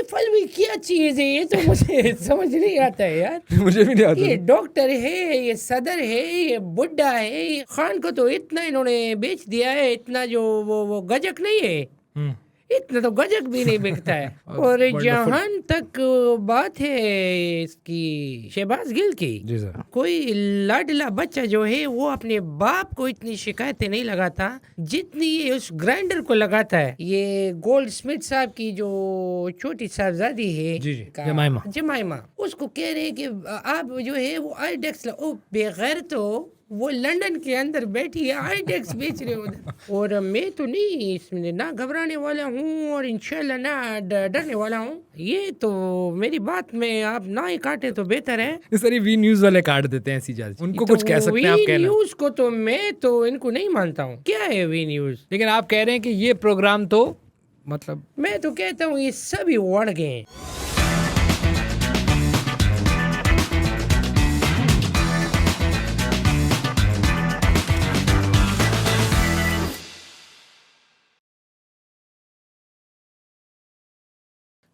Rifle भी क्या चीज है, ये तो मुझे समझ नहीं आता है यार। मुझे भी नहीं आता। ये डॉक्टर है, ये सदर है, ये बुड्ढा है, ये खान को तो इतना इन्होंने बेच दिया है, इतना जो वो गजक नहीं है, इतना तो गजक भी नहीं बिकता है। और जहां तक बात है इसकी शहबाज गिल की, जी सर, कोई लाडला बच्चा जो है वो अपने बाप को इतनी शिकायतें नहीं लगाता जितनी ये उस ग्राइंडर को लगाता है। ये गोल्ड स्मिथ साहब की जो छोटी साहबजादी है, जी जी, जमाइमा, उसको कह रहे हैं कि आप जो है वो आईडेक्स बेगैर तो वो लंदन के अंदर बैठी है आईडेक्स बेच रहे हो। और मैं तो नहीं इसमें ना घबराने वाला हूँ और इंशाल्लाह ना डरने वाला हूँ। ये तो मेरी बात में आप ना ही काटे तो बेहतर है। सर ये वी न्यूज वाले काट देते हैं ऐसी जाती, उनको कुछ कह सकते हैं आप कहना। न्यूज को तो मैं तो इनको नहीं मानता हूँ, क्या है वी न्यूज। लेकिन आप कह रहे हैं कि ये प्रोग्राम तो मतलब, मैं तो कहता हूँ ये सभी उड़ गए।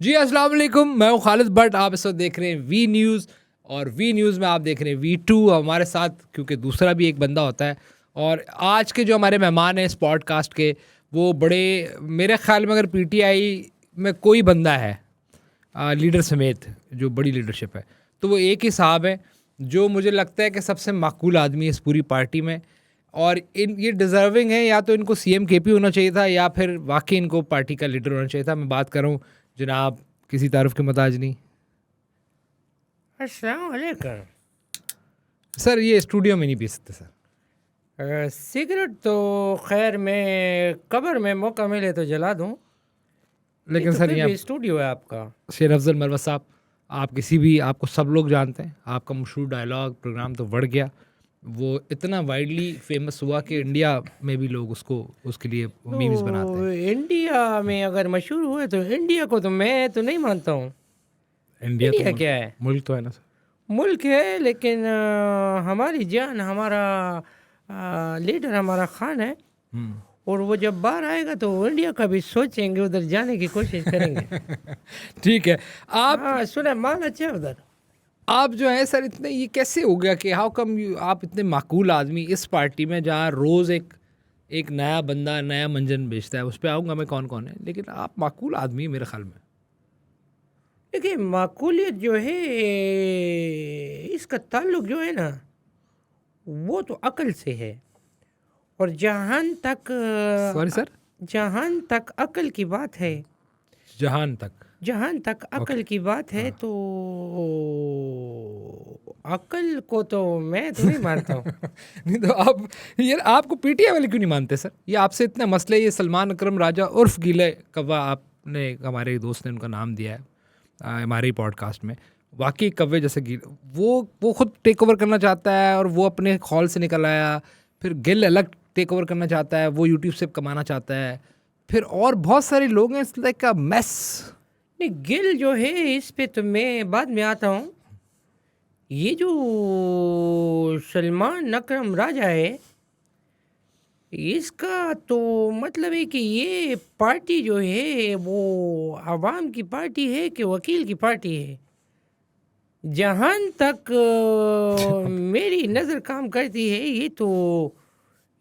जी अस्सलाम वालेकुम, मैं हूँ खालिद भट्ट। आप इस वक्त देख रहे हैं वी न्यूज़, और वी न्यूज़ में आप देख रहे हैं V2 हमारे साथ, क्योंकि दूसरा भी एक बंदा होता है। और आज के जो हमारे मेहमान हैं इस पॉडकास्ट के, वो बड़े, मेरे ख्याल में अगर PTI में कोई बंदा है लीडर समेत जो बड़ी लीडरशिप है, तो वो एक ही साहब है जो मुझे लगता है कि सबसे माकूल आदमी है इस पूरी पार्टी में। और ये डिज़र्विंग है, या तो इनको CM KP होना चाहिए था, या फिर वाकई इनको पार्टी का लीडर होना चाहिए था। मैं बात कर रहा हूँ जनाब, किसी तारुफ के मोहताज नहीं। अस्सलाम वालेकुम सर, ये स्टूडियो में नहीं पी सकते सर। सिगरेट तो खैर मैं कब्र में मौका मिले तो जला दूं, लेकिन तो सर फिर यहाँ भी स्टूडियो है आपका। शेर अफजल मरवत साहब, आप किसी भी, आपको सब लोग जानते हैं, आपका मशहूर डायलॉग प्रोग्राम तो बढ़ गया, वो इतना वाइडली फेमस हुआ कि इंडिया में भी लोग उसको, उसके लिए मीम्स बनाते हैं। इंडिया में अगर मशहूर हुए तो इंडिया को तो मैं तो नहीं मानता हूँ। इंडिया इंडिया तो क्या है? मुल्क तो है ना सर। मुल्क है, लेकिन हमारी जान, हमारा लीडर हमारा खान है, और वो जब बाहर आएगा तो इंडिया का भी सोचेंगे, उधर जाने की कोशिश करेंगे। ठीक है, आप सुना माल अच्छा है उधर। आप जो है सर, इतने ये कैसे हो गया कि हाउ कम यू, आप इतने माकूल आदमी इस पार्टी में, जहाँ रोज़ एक नया बंदा नया मंजन बेचता है, उस पर आऊँगा मैं कौन कौन है, लेकिन आप माकूल आदमी है मेरे ख्याल में। देखिए, माकूलियत जो है इसका ताल्लुक जो है ना, वो तो अकल से है। और जहाँ तक सॉरी सर, जहाँ तक अकल की बात है, जहाँ तक अकल की बात है, तो अकल को तो मैं तो नहीं मानता हूँ। नहीं तो आप, यार आपको PTI वाले क्यों नहीं मानते सर? ये आपसे इतने मसले, ये सलमान अकरम राजा उर्फ गीले कव्वा, आपने, हमारे दोस्त ने उनका नाम दिया है हमारे ही पॉडकास्ट में, वाकई कव्वे जैसे गीले, वो खुद टेक ओवर करना चाहता है, और वो अपने हॉल से निकल आया। फिर गिल अलग टेक ओवर करना चाहता है, वो यूट्यूब से कमाना चाहता है। फिर और बहुत सारे लोग हैं, इट्स लाइक अ मेस। नहीं, गिल जो है इस पे तो मैं बाद में आता हूँ। ये जो सलमान अकरम राजा है, इसका तो मतलब है कि ये पार्टी जो है वो आवाम की पार्टी है कि वकील की पार्टी है। जहाँ तक मेरी नज़र काम करती है,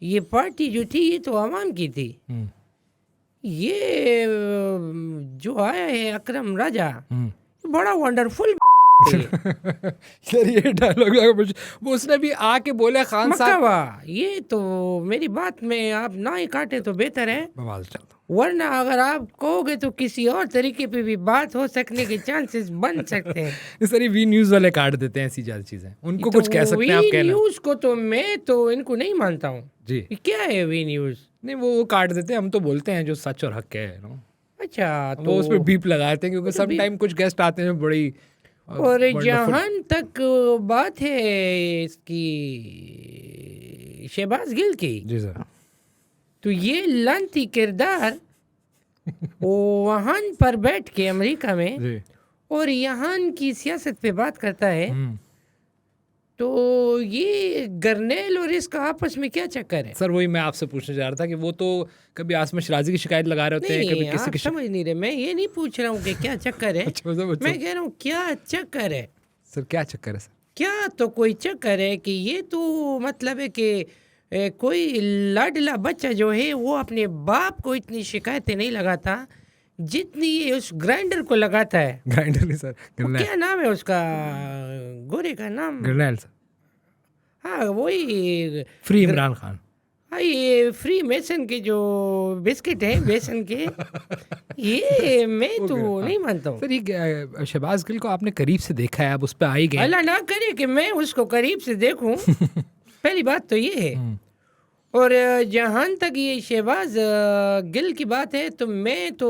ये पार्टी जो थी ये तो आवाम की थी। ये जो आया है अकरम राजा, बड़ा वंडरफुल सर ये डायलॉग वो उसने भी आके बोला, खान साहब, ये तो मेरी बात में आप ना ही काटे तो बेहतर है, बवाल चलता। वरना अगर आप कहोगे तो किसी और तरीके पे भी बात हो सकने के चांसेस बन सकते हैं। सर ये वी न्यूज़ वाले काट देते हैं ऐसी ज्यादा चीजें, उनको कुछ कह सकते हैं आप कहना। न्यूज़ को तो मैं तो इनको नहीं मानता हूँ जी, क्या है वी न्यूज़। नहीं वो काट देते हैं, हम तो बोलते हैं जो सच और हक है नो। अच्छा, तो उस पर बीप लगाते हैं, क्योंकि तो सम टाइम कुछ गेस्ट आते हैं बड़ी और जहाँ तक बात है इसकी शहबाज गिल की, जी सर, तो ये लानती किरदार वो वहाँ पर बैठ के अमेरिका में जी, और यहाँ की सियासत पे बात करता है। तो ये गर्नेल और इसका आपस में क्या चक्कर है? सर वही मैं आपसे पूछने जा रहा था कि वो तो कभी आसमा शिराजी की शिकायत लगा रहे होते हैं, कभी नहीं, किसी आप की समझ नहीं रहे। मैं ये नहीं पूछ रहा हूँ कि क्या चक्कर है। अच्छा, मैं कह रहा हूँ क्या चक्कर है। सर क्या चक्कर है सर? क्या तो कोई चक्कर है कि ये तो मतलब है कि कोई लाडला बच्चा जो है वो अपने बाप को इतनी शिकायतें नहीं लगाता जितनी ये उस ग्राइंडर को लगाता है। ग्राइंडर नहीं सर, वो गरनैल। क्या नाम है उसका, गोरे का नाम? गरनैल सर, हाँ वही। फ्री इमरान खान। हाँ ये फ्री मेसन के जो बिस्किट है बेसन के, ये मैं तो नहीं मानता हूँ। सर ये शहबाज गिल को आपने करीब से देखा है, अब उस पर आ ही गए। अल्लाह ना करे कि मैं उसको करीब से देखूं। पहली बात तो ये है। और जहाँ तक ये शहबाज गिल की बात है तो मैं तो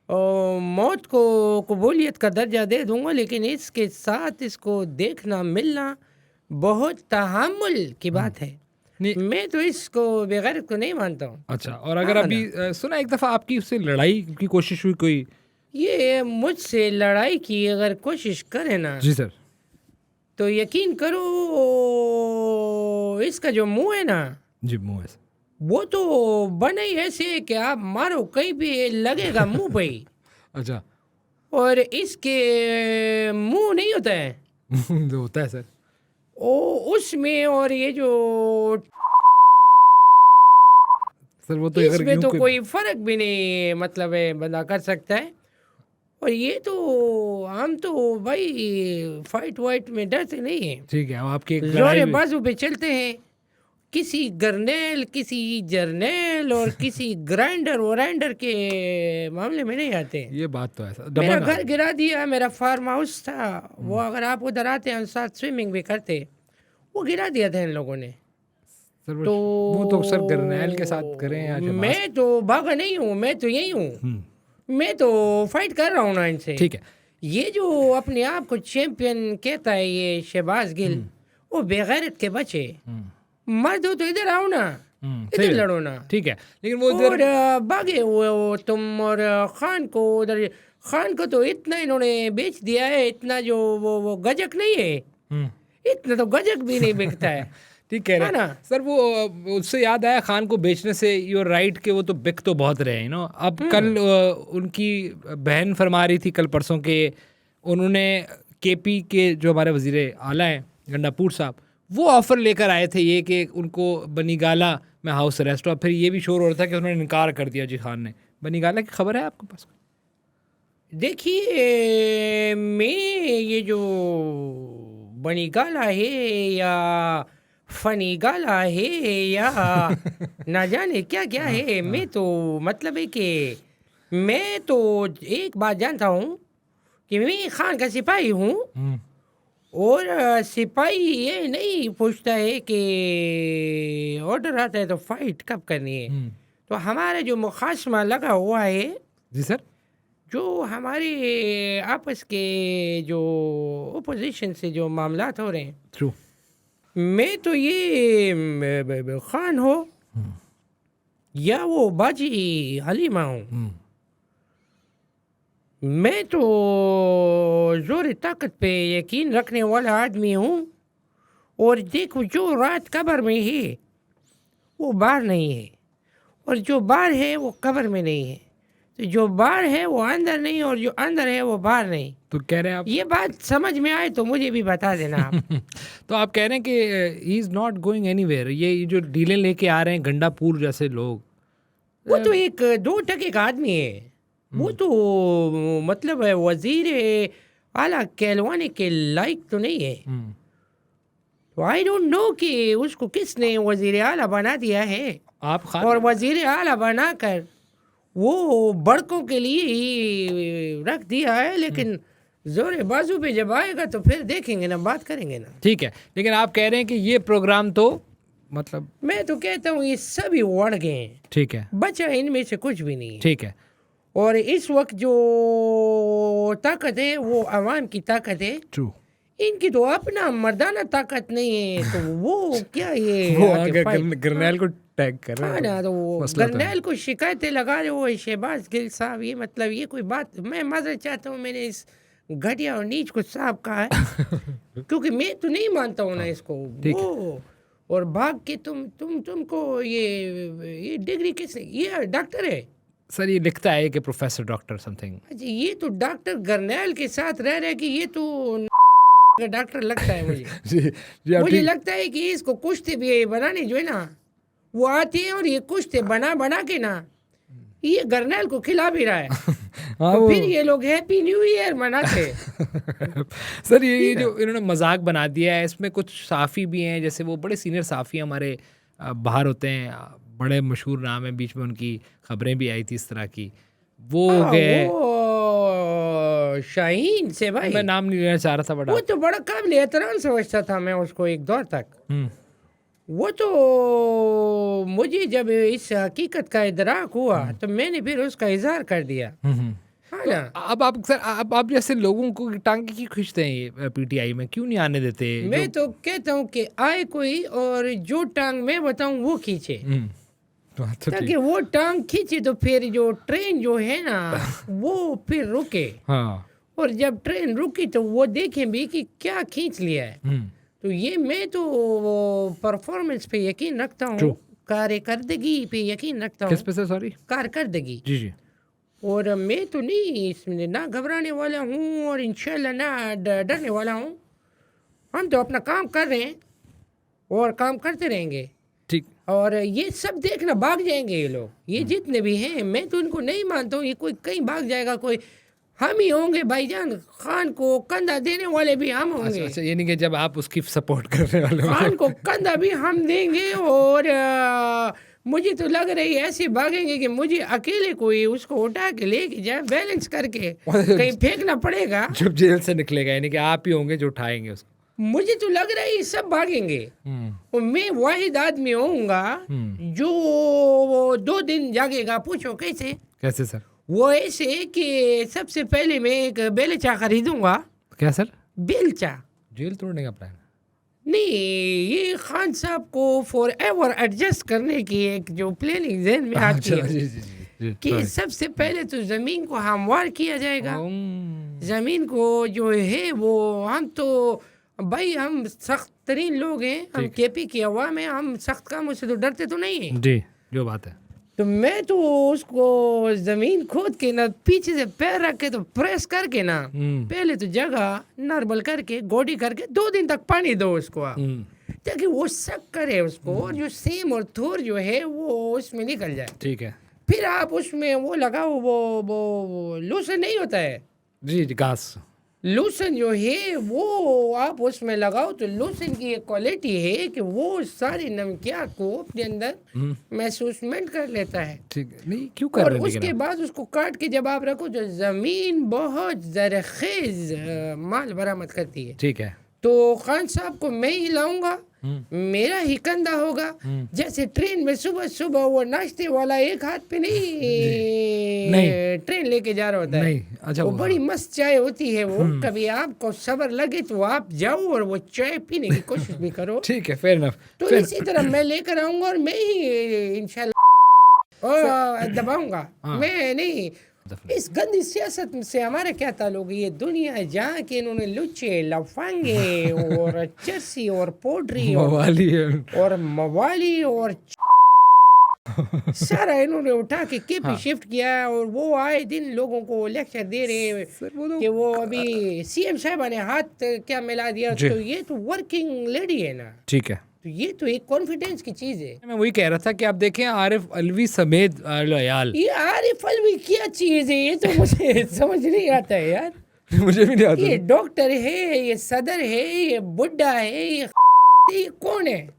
मौत को कबूलियत का दर्जा दे दूंगा, लेकिन इसके साथ इसको देखना मिलना बहुत तहम्मुल की बात है। मैं तो इसको बगैर को नहीं मानता हूँ। अच्छा, और अगर अभी सुना एक दफ़ा आपकी उससे लड़ाई की कोशिश हुई कोई? ये मुझसे लड़ाई की अगर कोशिश करे ना जी सर, तो यकीन करो इसका जो मुंह है ना, जी मुँह है सर। वो तो बने ही ऐसे है कि आप मारो कहीं भी लगेगा मुंह पे ही। अच्छा। और इसके मुंह नहीं होता है जो होता है सर, ओ उसमें, और ये जो सर वो तो अगर इसमें यूं तो कोई फर्क भी नहीं मतलब है बंदा कर सकता है। और ये तो हम तो भाई फाइट वाइट में डरते नहीं है, ठीक है, अब आपकी एक जोरे लड़ाई बाजू पे चलते हैं। किसी गर्नेल, किसी जर्नेल और किसी ग्राइंडर वराइंडर के मामले में नहीं आते। ये बात तो है सर। मेरा घर गिरा दिया, मेरा फार्म हाउस था वो, अगर आप उधर आते हैं साथ स्विमिंग भी करते, वो गिरा दिया था इन लोगों ने। सर तो वो तो सर गरनैल के साथ करें या शहबाज? मैं तो भागा नहीं हूँ, मैं तो यही हूँ। मैं तो फाइट कर रहा हूँ ना इनसे। ठीक है। ये जो अपने आप को चैंपियन कहता है ये शहबाज गिल, वो बेगैरत के बच्चे। मर्द हो तो इधर आओ ना, इधर लड़ो ना। ठीक है, लेकिन वो और भागे हुए हो तुम। और खान को उधर, खान को तो इतना इन्होंने बेच दिया है, इतना जो वो गजक नहीं है, इतना तो गजक भी नहीं बिकता है। ठीक कह रहे हैं सर। वो उससे याद आया, खान को बेचने से यूर राइट के वो तो बिक तो बहुत रहे हैं अब कल उनकी बहन फरमा रही थी कल परसों के, उन्होंने केपी के जो हमारे वजीर आला हैं गंडापुर साहब, वो ऑफ़र लेकर आए थे ये कि उनको बनीगाला में हाउस अरेस्ट, और फिर ये भी शोर हो रहा था कि उन्होंने इनकार कर दिया जी खान ने। बनीगाला की खबर है आपके पास? देखिए मैं ये जो बनीगाला है या फनीगाला है या ना जाने क्या क्या है, मैं तो मतलब है कि मैं तो एक बात जानता हूँ कि मैं खान का सिपाही हूँ। और सिपाही ये नहीं पूछता है कि ऑर्डर आता है तो फाइट कब करनी है। तो हमारा जो मुखासमा लगा हुआ है जी सर, जो हमारे आपस के जो ओपोजिशन से जो मामलात हो रहे हैं, ट्रू, मैं तो ये खान हो या वो बाजी हलीमा हूँ, मैं तो जोर ताकत पे यकीन रखने वाला आदमी हूँ। और देखो जो रात कब्र में है वो बाहर नहीं है, और जो बाहर है वो कब्र में नहीं है। तो जो बाहर है वो अंदर नहीं, और जो अंदर है वो बाहर नहीं। तो कह रहे हैं आप, ये बात समझ में आए तो मुझे भी बता देना आप। तो आप कह रहे हैं कि he is not going anywhere. ये जो डीलें लेके आ रहे हैं गंडापुर जैसे लोग, वो तो एक 2% का आदमी है। वो तो मतलब है वजीर आला कहलवाने के लायक तो नहीं है। तो आई डोंट नो कि उसको किसने वजीर आला बना दिया है। आप खान, और वजीर आला बनाकर वो बड़कों के लिए ही रख दिया है, लेकिन जोरे बाजू पे जब आएगा तो फिर देखेंगे ना, बात करेंगे ना। ठीक है, लेकिन आप कह रहे हैं कि ये प्रोग्राम तो मतलब, मैं तो कहता हूँ ये सभी उड़ गए हैं। ठीक है, बचा इनमें से कुछ भी नहीं। ठीक है। और इस वक्त जो ताकत है वो अवाम की ताकत है। ट्रू, इनकी तो अपना मर्दाना ताकत नहीं है, तो वो क्या ये वो आगे गरनैल को टैग कर रहे हैं ना, तो वो मसला तो है। गरनैल को शिकायतें लगा रहे हो शहबाज गिल साहब। ये मतलब ये कोई बात, मैं माजरत चाहता हूँ, मैंने इस घटिया और नीच को सांप कहा है क्योंकि मैं तो नहीं मानता हूँ ना इसको वो। और भाग के तुमको ये डिग्री किसने, ये डॉक्टर है सर, ये लिखता है कि प्रोफेसर डॉक्टर समथिंग। अच्छा, ये तो डॉक्टर गर्नैल के साथ रह रहे कि ये तो डॉक्टर लगता है मुझे। जी मुझे लगता है कि इसको कुश्ते भी बनाने जो है ना वो आते हैं और ये कुश्ते बना के ना ये गर्नैल को खिला भी रहा है। तो फिर ये लोग हैप्पी न्यू ईयर मनाते हैं। सर ये जो इन्होंने मजाक बना दिया है, इसमें कुछ साफ़ी भी हैं, जैसे वो बड़े सीनियर साफ़ी हमारे बाहर होते हैं, बड़े मशहूर नाम है, बीच में उनकी खबरें भी आई थी इस तरह की, वो हो गए। वो शाहीन से भाई, मैं नाम नहीं लेना चाह रहा था बड़ा, वो तो बड़ा काबिल एहतराम समझता था मैं उसको एक दौर तक। वो तो मुझे जब इस हकीकत का इदराक हुआ तो मैंने फिर उसका इजहार कर दिया। हाँ ना। अब आप सर, अब आप जैसे लोगों को टांगे क्यों खींचते हैं ये पीटीआई में, क्यों नहीं आने देते? मैं तो कहता हूँ कि आए कोई और जो टांग मैं बताऊँ वो खींचे, ताकि वो टांग खींचे तो फिर जो ट्रेन जो है ना वो फिर रुके। हाँ। और जब ट्रेन रुकी तो वो देखें भी कि क्या खींच लिया है। तो ये मैं तो परफॉर्मेंस पे यकीन रखता हूँ, कार्यकर्दगी पे यकीन रखता हूँ। किस पे सर? सॉरी, कारकर्दगी। जी जी। और मैं तो नहीं इसमें ना घबराने वाला हूँ और इंशाल्लाह ना डरने वाला हूँ। हम तो अपना काम कर रहे हैं और काम करते रहेंगे। ठीक। और ये सब देखना भाग जाएंगे ये लोग, ये जितने भी हैं। मैं तो इनको नहीं मानता हूँ ये कोई कहीं भाग जाएगा, कोई हम ही होंगे भाईजान। खान को कंधा देने वाले भी हम होंगे। अच्छा, ये नहीं कि जब आप उसकी सपोर्ट करने वाले हो खान को कंधा भी हम देंगे। और मुझे तो लग रही है ऐसे भागेंगे कि मुझे अकेले कोई उसको उठा के लेके जाए, बैलेंस करके कहीं फेंकना पड़ेगा जब जेल से निकलेगा, यानी कि आप ही होंगे जो उठाएंगे उसको। मुझे तो लग रहा है ये सब भागेंगे और मैं वाहिद आदमी होऊंगा जो 2 दिन जागेगा। पूछो कैसे? कैसे सर? वो ऐसे कि सबसे पहले मैं एक बेलचा खरीदूंगा। क्या सर? बेलचा। जेल तोड़ने का प्लान नहीं, ये खान साहब को फॉर एवर एडजस्ट करने की एक जो प्लानिंग ज़हन में आती है। जी जी जी, कि सबसे पहले तो ज़मीन को हमवार किया जाएगा। ज़मीन को जो है वो हम तो भाई हम सख्त तरीन लोग हैं, हम केपी की अवाम है, हम सख्त कामों से तो डरते तो नहीं हैं जी, जो बात है। तो मैं तो उसको ज़मीन खोद के ना पीछे से पैर रख के तो प्रेस करके ना पहले तो जगह नॉर्मल करके गोडी करके 2 दिन तक पानी दो उसको आप, ताकि वो सक करे उसको और जो सेम और थोर जो है वो उसमें निकल जाए। ठीक है। फिर आप उसमें वो लगाओ, वो लूसन नहीं होता है जी, घास लूसन जो है वो आप उसमें लगाओ तो लूसन की एक क्वालिटी है कि वो सारी नमकियात को अपने अंदर महसूसमेंट कर लेता है। ठीक है। नहीं क्यों कर और रहे हैं? उसके बाद उसको काट के जब आप रखो तो ज़मीन बहुत ज़रखेज़ माल बरामद करती है। ठीक है। तो खान साहब को मैं ही लाऊंगा, मेरा ही कंधा होगा। जैसे ट्रेन में सुबह सुबह वो नाश्ते वाला एक हाथ पे नहीं ट्रेन लेके जा रहा होता है। अच्छा, वो बड़ी मस्त चाय होती है वो। कभी आपको सब्र लगे तो आप जाओ और वो चाय पीने की कोशिश भी करो। ठीक है, फेयर इनफ। तो इसी तरह मैं लेकर आऊंगा और मैं ही इंशाल्लाह दबाऊंगा। मैं नहीं, इस गंदी सियासत से हमारा क्या ताल्लुक? ये दुनिया है जहाँ के इन्होंने लुच्चे लफंगे और चरसी और पोड्री और मवाली और सारा इन्होंने उठा के केपी शिफ्ट किया और वो आए दिन लोगों को लेक्चर दे रहे हैं कि वो अभी सीएम साहिबा ने हाथ क्या मिला दिया। तो ये तो वर्किंग लेडी है ना। ठीक है। तो ये तो एक कॉन्फिडेंस की चीज है। मैं वही कह रहा था कि आप देखें आरिफ अलवी समेत यार, ये आरिफ अलवी क्या चीज है? ये तो मुझे समझ नहीं आता है यार। मुझे भी नहीं आता। ये डॉक्टर है, ये सदर है, ये बुड्ढा है, ये कौन है?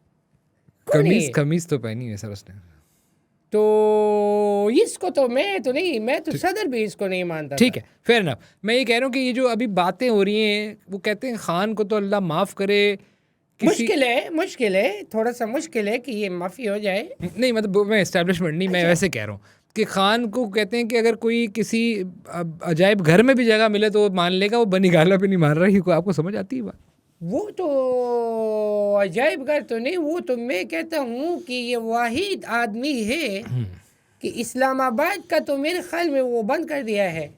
कमीज तो पहनी है सर उसने। तो इसको तो मैं तो नहीं, मैं तो सदर भी इसको नहीं मानता। ठीक है, फेयर इनफ। मैं ये कह रहा हूँ कि ये जो अभी बातें हो रही हैं, वो कहते हैं खान को तो अल्लाह माफ़ करे। मुश्किल है, थोड़ा सा मुश्किल है कि ये माफ़ी हो जाए। नहीं मतलब मैं एस्टैब्लिशमेंट नहीं, मैं वैसे कह रहा हूँ कि खान को कहते हैं कि अगर कोई किसी अजायब घर में भी जगह मिले तो मान लेगा, वो बनी गाला पे नहीं मार रहा है। आपको समझ आती है बात? वो तो अजायब घर तो नहीं, वो तो मैं कहता हूँ कि ये वाहिद आदमी है कि इस्लामाबाद का तो मेरे ख्याल में वो बंद कर दिया है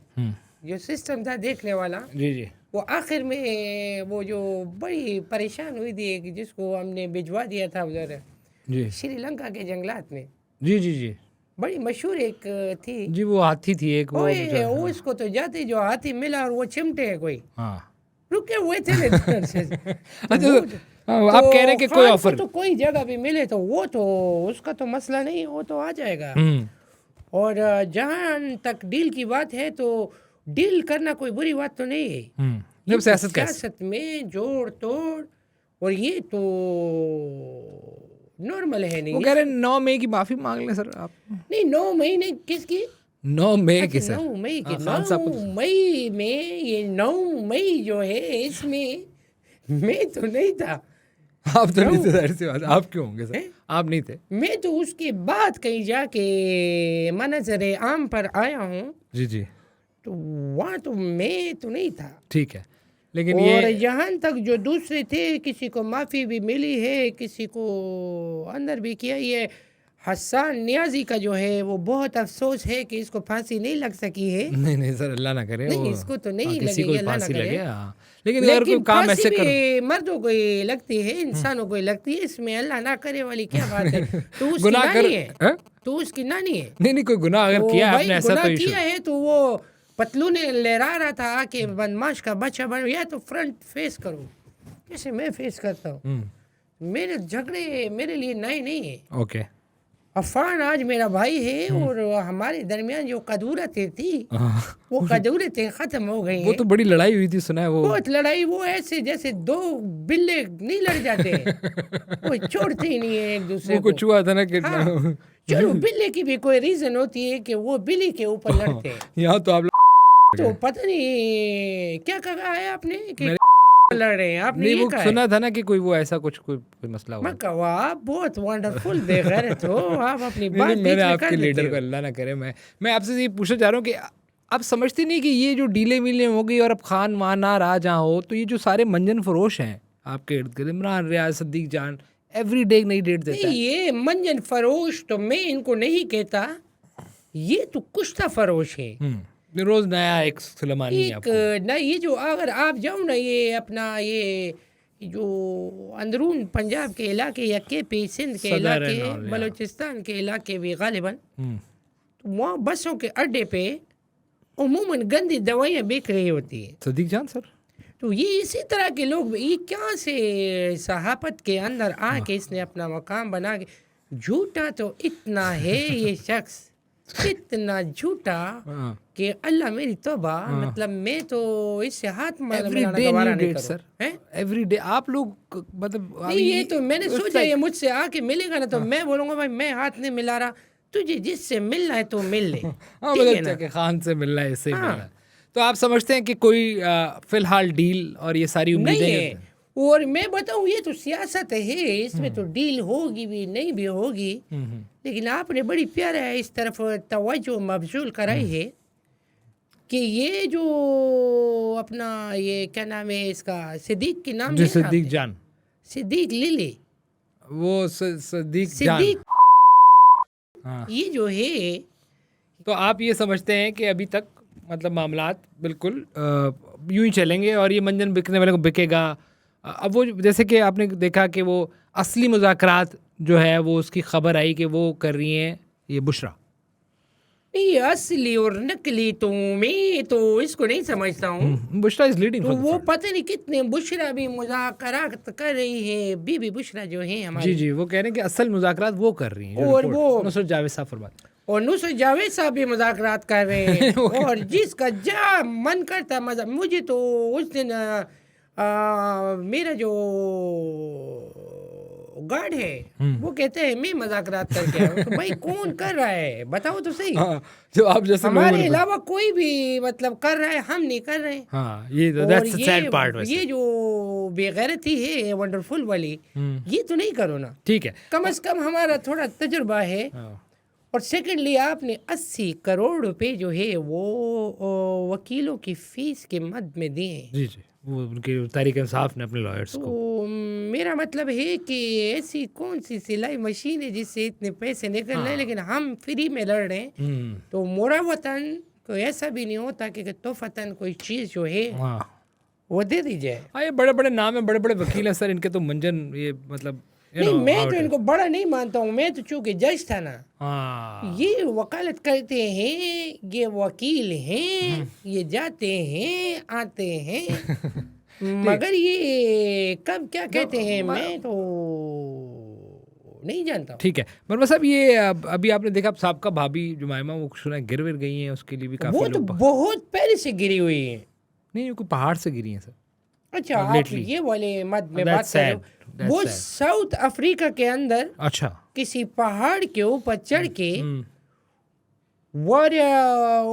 जो सिस्टम था देखने वाला, जी जी वो आखिर में वो जो बड़ी परेशान हुई थी कि जिसको हमने भिजवा दिया था उधर जी श्रीलंका के जंगलात में, जी जी जी बड़ी मशहूर एक थी। जी, वो हाथी थी एक, वो ओए उसको तो जाते जो हाथी मिला और वो चिमटे है कोई, हाँ रुके हुए थे ना इधर से। अच्छा आप कह रहे हैं कि कोई खान को ऑफर। तो कोई जगह भी मिले तो वो तो उसका तो मसला नहीं है, वो तो आ जाएगा। और जहाँ तक डील की बात है तो डील करना कोई बुरी बात तो नहीं है। जब ये सियासत कैसे, सियासत में जोड़ तोड़, और ये तो नॉर्मल है। वो नहीं कह रहे हैं 9 मई की माफी मांग लें सर आप। नहीं 9 महीने किसकी? 9 मई की अच्छा, सर। 9 मई की। हाँ, खान साहब 9 मई में, ये 9 मई जो है इसमें मैं तो नहीं था। आप तो नहीं थे, जाहिर सी बात, आप क्यों होंगे सर, आप नहीं थे। मैं तो उसके बाद कहीं जाके मनज़र आम पर आया हूँ, जी जी तो वहाँ तो मैं तो नहीं था। ठीक है, लेकिन और ये यहाँ तक जो दूसरे थे, किसी को माफ़ी भी मिली है, किसी को अंदर भी किया। ये हसन नियाजी का जो है वो बहुत अफसोस है कि इसको फांसी नहीं लग सकी है। नहीं नहीं सर, अल्लाह ना करे नहीं, वो, इसको तो नहीं किसी को लगेगी, अल्लाह ना फांसी करे। लगे, हाँ। लेकिन अगर कोई लेकिन काम फांसी ऐसे कर, भी मर्दों को ही लगती है, इंसानों को ही लगती है। इसमें अल्लाह ना करे वाली क्या बात है? तो उसकी गुनाह कर, नानी है, हैं? तो उसकी नानी है। नहीं नहीं, कोई गुनाह अगर तो किया है भाई आपने, ऐसा गुनाह तो इशू। किया है तो वो पतलू ने लहरा रहा था कि बदमाश का बच्चा बन, या तो फ्रंट फेस करो, जैसे मैं फेस करता हूँ। मेरे झगड़े मेरे लिए नए नहीं है। ओके, अफान आज मेरा भाई है, और हमारे दरमियान जो कदूरतें थी वो कदूरतें खत्म हो गई वो हैं। तो बड़ी लड़ाई हुई थी, सुना है वो। बहुत लड़ाई, वो ऐसे जैसे दो बिल्ले नहीं लड़ जाते वो छोड़ते ही नहीं है एक दूसरे वो को। कुछ हुआ था ना कि हाँ, चलो बिल्ले की भी कोई रीजन होती है कि वो बिल्ली के ऊपर लड़ते हैं। यहाँ तो आप तो पता नहीं क्या कहा है आपने कि लड़ रहे हैं, आपने नहीं, ये वो कहा है। सुना था ना कि कोई वो ऐसा कुछ कोई मसला हुआ। मैं कहा आप बहुत वंडरफुल बेगैरत हो, आप अपनी नहीं बात नहीं, बीच मैंने में आपके कर लीडर देते को हो। अल्लाह ना करे, मैं आपसे ये पूछना चाह रहा हूँ कि आप समझते नहीं कि ये जो डीले मीले हो गई और अब खान माना रहा जहाँ हो, तो ये जो सारे मंजन फरोश हैं आपके इर्द गिर्द, इमरान रियाज, सद्दीक जान, एवरी डे एक नई डेट देता नहीं, है। ये मंजन फरोश तो मैं इनको नहीं कहता, ये तो कुश्ता फरोश है। रोज नया एक सुलेमानी है एक आपको। ना, ये जो अगर आप जाओ ना, ये अपना ये जो अंदरून पंजाब के इलाके या के पी सिंध के सदर इलाके, and all, yeah. बलूचिस्तान के इलाके भी गालिबन, हम्म, तो वहाँ बसों के अड्डे पे उमूमन गंदी दवाइयाँ बिक रही होती है। सदीक जान सर, तो ये इसी तरह के लोग, ये क्या से सहाफत के अंदर आके इसने अपना मकाम बना के, झूठा तो इतना है ये शख्स, इतना झूठा हाँ। कि अल्लाह मेरी तौबा, मतलब मैं तो इससे हाथ एवरी मिलाना डे गवारा न्यू नहीं डेट करूं। सर, हैं? एवरी डे आप लोग मतलब नहीं, ये तो मैंने it's सोचा like- ये मुझसे आके मिलेगा ना तो मैं बोलूंगा भाई मैं हाथ नहीं मिला रहा, तुझे जिससे मिलना है तो मिल ले। हाँ, ठीक है मतलब ना? कि खान से मिलना है, इससे ही हाँ। मिलना है। तो आप समझते हैं कि कोई फिलहाल डील और ये सारी नहीं उम्मीदें है। और मैं बताऊं, ये तो सियासत है, इसमें तो डील होगी भी नहीं भी होगी। लेकिन आपने बड़ी प्यारा है इस तरफ तवज्जो मबजूल कराई है कि ये जो अपना ये क्या नाम है इसका, सिद्दीक की नाम जी, लिया ना सद्दीक आपने? जान, सिद्दीक लिली, वो सद्दीक जान, सिद्दीक, हाँ। ये जो है तो आप ये समझते हैं कि अभी तक मतलब मामलात बिल्कुल यूं ही चलेंगे और ये मंजन बिकने वाले को बिकेगा। अब वो जैसे कि आपने देखा कि वो असली मुज़ाकरात जो है वो उसकी खबर आई कि वो कर रही हैं ये बुशरा। नहीं, असली और नकली तो मैं तो इसको नहीं समझता हूँ। बुशरा इज लीडिंग तो वो पता नहीं कितने बुशरा भी मुज़ाकरात कर रही है, बीबी बुशरा जो है जी हमारी। जी, वो कह रहे हैं कि असल मुज़ाकरात वो कर रही हैं, और वो नुसरत जावेद साहब फरमाते हैं। और नुसरत जावेद साहब भी मजाकरात कर रहे हैं। और जिसका जा मन करता है मजा, मुझे तो उस दिन मेरा जो गार्ड है वो कहते हैं मैं मजाकरात करके आया हूं। तो भाई कौन कर रहा है बताओ तो सही। हाँ, जो आप जैसे हमारे अलावा कोई भी मतलब कर रहा है, हम नहीं कर रहे। हाँ, ये और दैट्स द सैड पार्ट। वैसे ये जो बेगैरती है वंडरफुल वाली, ये तो नहीं करो ना। ठीक है, कम से कम हमारा थोड़ा तजुर्बा है। और सेकेंडली आपने 80 करोड़ रुपए जो है वो वकीलों की फीस के मद में दिए। जी जी, वो उनके तहरीक इंसाफ ने अपने लॉयर्स को। तो मेरा मतलब है कि ऐसी कौन सी सिलाई मशीन है जिससे इतने पैसे निकल रहे हैं, लेकिन हम फ्री में लड़ रहे हैं। तो मोरा वतन कोई ऐसा भी नहीं होता कि तोहफतन कोई चीज़ जो है हाँ वो दे दी जाए। हाँ, ये बड़े बड़े नाम है, बड़े बड़े वकील हैं सर, इनके तो मंजन ये मतलब नहीं, मैं तो इनको बड़ा नहीं मानता हूँ, मैं तो चूंकि जज था ना, हाँ ये वकालत करते हैं, ये वकील हैं, ये जाते हैं आते हैं, मगर ये कब क्या कहते हैं मैं तो नहीं जानता हूँ। ठीक है। मरवा साहब, ये अभी आपने देखा साबका भाभी जुमाइमा वो सुना है गिर विर गई हैं, उसके लिए भी काफी वो तो लोग बहुत पहले से गिरी हुई है। नहीं, कोई पहाड़ से गिरी हैं सर। अच्छा, आप lately. ये वाले मत में That's बात कर रहे हो। sad. वो That's sad. साउथ अफ्रीका के अंदर अच्छा किसी पहाड़ के ऊपर चढ़ के हम्म, और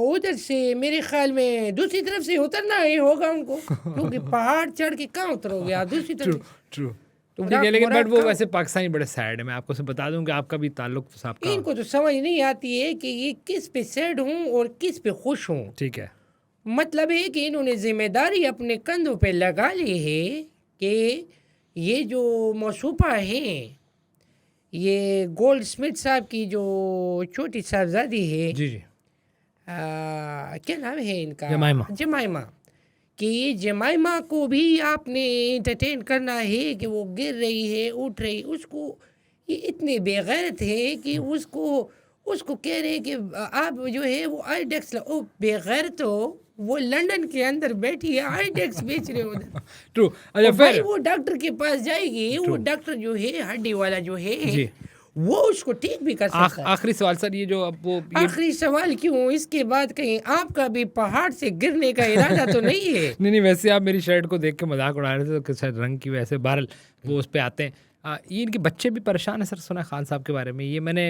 उधर से मेरे ख्याल में दूसरी तरफ से उतरना ही होगा उनको, क्योंकि पहाड़ चढ़ के कहाँ उतरोगे आप दूसरी तरफ। ट्रू तो ठीक है, लेकिन मोराक बट वो का- वैसे पाकिस्तानी बड़े सैड है। मैं आपको से बता दूं कि आपका भी ताल्लुक साहब इनको तो समझ नहीं आती है कि ये किस पे सैड हूँ और किस पे खुश हूँ। ठीक है। मतलब है कि इन्होंने जिम्मेदारी अपने कंधों पे लगा ली है कि ये जो मौसूफा हैं, ये गोल्ड स्मिथ साहब की जो छोटी साहबजादी है, जी जी क्या नाम है इनका, जमाइमा। जमाइमा, कि ये जमाइमा को भी आपने एंटरटेन करना है कि वो गिर रही है उठ रही, उसको ये इतने बेगैरत है कि उसको कह रहे हैं कि आप जो है वो आईडेक्स ओ बेगैरत हो, वो लंदन के अंदर बैठी है आईडेक्स बेच रहे हो उधर। ट्रू। अच्छा और भाई फिर वो डॉक्टर के पास जाएगी, वो डॉक्टर जो है हड्डी वाला जो है जी। वो उसको ठीक भी कर सकता है। आखिरी सवाल सर, ये जो अब वो ये आखिरी सवाल क्यों, इसके बाद कहीं आपका भी पहाड़ से गिरने का इरादा तो नहीं है? नहीं वैसे आप मेरी शर्ट को देख के मजाक उड़ा रहे थे तो शायद रंग की वैसे बहरल वो उस पे आते हैं। ये इनके बच्चे भी परेशान है सर, सुना है खान साहब के बारे में। ये मैंने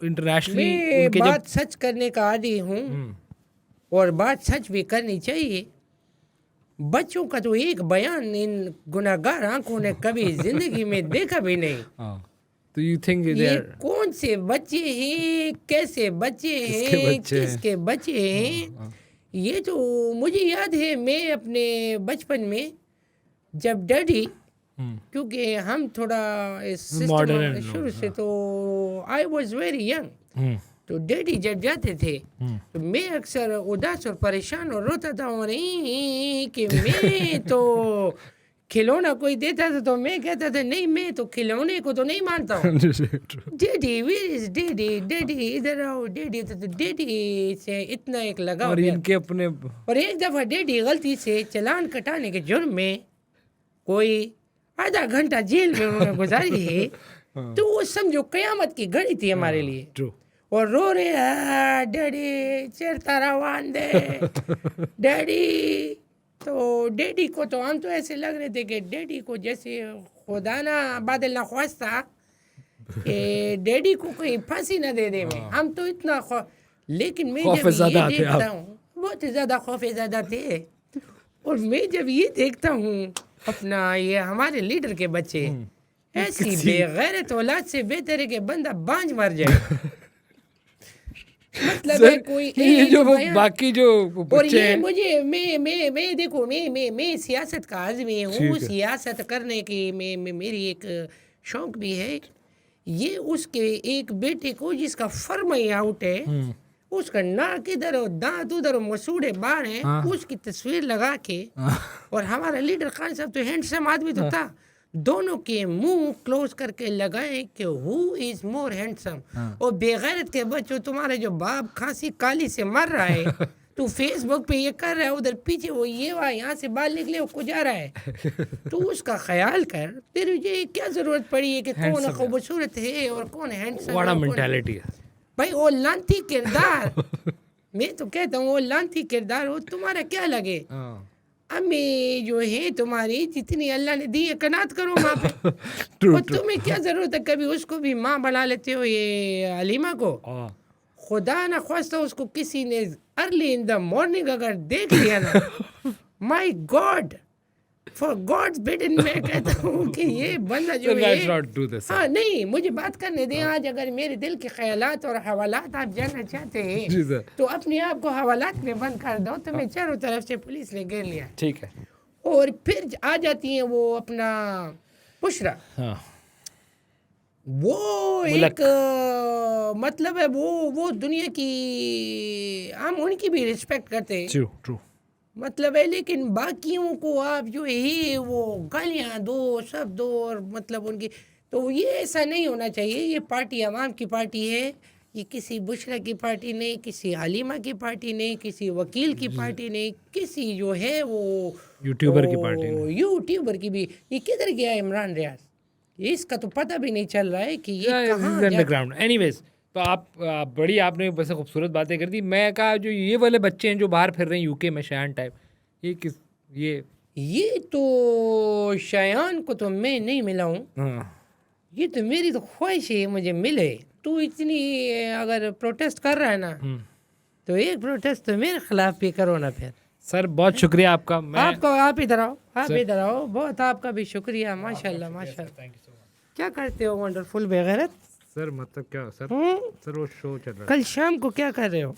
इंटरनेशनली मैं उनके बात सच करने का आदी हूँ और बात सच भी करनी चाहिए। बच्चों का तो एक बयान इन गुनाहगार आंखों ने कभी जिंदगी में देखा भी नहीं। तो यू थिंक ये कौन से बच्चे हैं, कैसे बच्चे हैं, किसके बच्चे हैं, ये तो मुझे याद है मैं अपने बचपन में जब डैडी, क्योंकि हम थोड़ा इस सिस्टम शुरू से तो आई वॉज वेरी यंग, तो डैडी जब जाते थे तो मैं अक्सर उदास और परेशान और रोता था और कि मैं तो खिलौना कोई देता था तो मैं कहता था नहीं, मैं तो खिलौने को तो नहीं मानता हूँ। Daddy where is daddy, daddy इधर आओ डैडी, तो डैडी से इतना एक लगाव। और इनके अपने और एक दफ़ा डैडी गलती से चालान कटाने के जुर्म में कोई आधा घंटा जेल में उन्होंने गुजारी है, तो वो समझो कयामत की घड़ी थी हमारे लिए। ट्रू। और रो रहे डैडी चरता रवान दे डैडी। तो डैडी को तो हम तो ऐसे लग रहे थे कि डैडी को जैसे खुदा ना बादल ना ख्वास्ता कि डैडी को कहीं फांसी ना दे दे में, हम तो इतना लेकिन मैं जब ये देखता हूँ, बहुत ज़्यादा खौफज़दा थे, और मैं जब ये देखता हूँ अपना ये हमारे लीडर के बच्चे ऐसी बेगैरत औलाद से बेहतर है कि बंदा बांझ मर जाए। मतलब है कोई ये जो बाकी जो और ये मुझे मैं देखो मैं सियासत का आदमी हूँ, सियासत करने की मेरी एक शौक भी है। ये उसके एक बेटे को जिसका फर्माई आउट है, उसका नाक इधर और दांत उधर मसूड़े बाहर हैं, उसकी तस्वीर लगा के, और हमारा लीडर खान साहब तो हैंडसम आदमी तो था, दोनों के मुंह क्लोज करके लगाए कि हु इज मोर हैंडसम। और बेगैरत के बच्चों, तुम्हारे जो बाप खांसी काली से मर रहा है, तू फेसबुक पे ये कर रहा है, उधर पीछे वो ये वहाँ यहाँ से बाल निकले वो जा रहा है, तो उसका ख्याल कर। तेरे ये क्या जरूरत पड़ी है कि कौन खूबसूरत है और कौन हैंडसम। बड़ा मेंटालिटी है भाई, वो लांती किरदार मैं तो कहता हूँ वो लांती किरदार हो, तुम्हारा क्या लगे। अम्मी जो है तुम्हारी जितनी अल्लाह ने दी है कनात करो माँ पे। और तुम्हें क्या जरूरत है, कभी उसको भी माँ बना लेते हो ये अलीमा को। खुदा ना ख्वास्ता उसको किसी ने अर्ली इन द मॉर्निंग अगर देख लिया ना, my God, for God's bidden, मैं कहता हूँ कि ये बंदा जो है, हाँ नहीं मुझे बात करने दें। आज अगर मेरे दिल के ख्यालात और हवालात आप जानना चाहते हैं तो अपने आप को हवालात में बंद कर दो, तो मैं चारों तरफ से पुलिस ने घेर लिया, ठीक है। और फिर आ जाती हैं वो अपना पुशरा। वो मुल्क। एक मतलब है वो दुनिया की हम उनकी भी रिस्पेक्ट करते हैं, ट्रू ट्रू। मतलब है, लेकिन बाकियों को आप जो है वो गालियाँ दो, सब दो, और मतलब उनकी, तो ये ऐसा नहीं होना चाहिए। ये पार्टी अवाम की पार्टी है, ये किसी बुशरा की पार्टी नहीं, किसी हलीमा की पार्टी नहीं, किसी वकील की पार्टी नहीं, किसी जो है वो यूट्यूबर की पार्टी नहीं। यूट्यूबर की भी। ये किधर गया इमरान रियाज, इसका तो पता भी नहीं चल रहा है कि ये कहाँ जा। अंडरग्राउंड। एनीवेज, तो बड़ी आपने वैसे खूबसूरत बातें कर दी। मैं कहा जो ये वाले बच्चे हैं जो बाहर फिर रहे हैं यूके में, शयान टाइप, ये तो शयान को तो मैं नहीं मिला हूँ, हाँ। ये तो मेरी तो ख्वाहिश है मुझे मिले। तू इतनी अगर प्रोटेस्ट कर रहा है ना, तो एक प्रोटेस्ट तो मेरे खिलाफ भी करो ना फिर। सर बहुत शुक्रिया आपका। आप इधर आओ, आप इधर आओ, बहुत आपका भी शुक्रिया, माशाल्लाह माशाल्लाह। थैंक यू सो मच क्या करते हो वंडरफुल बेगैरत? सर। मतलब क्या सर? हम्म? सर वो शो चल रहा है। कल शाम को क्या कर रहे हो?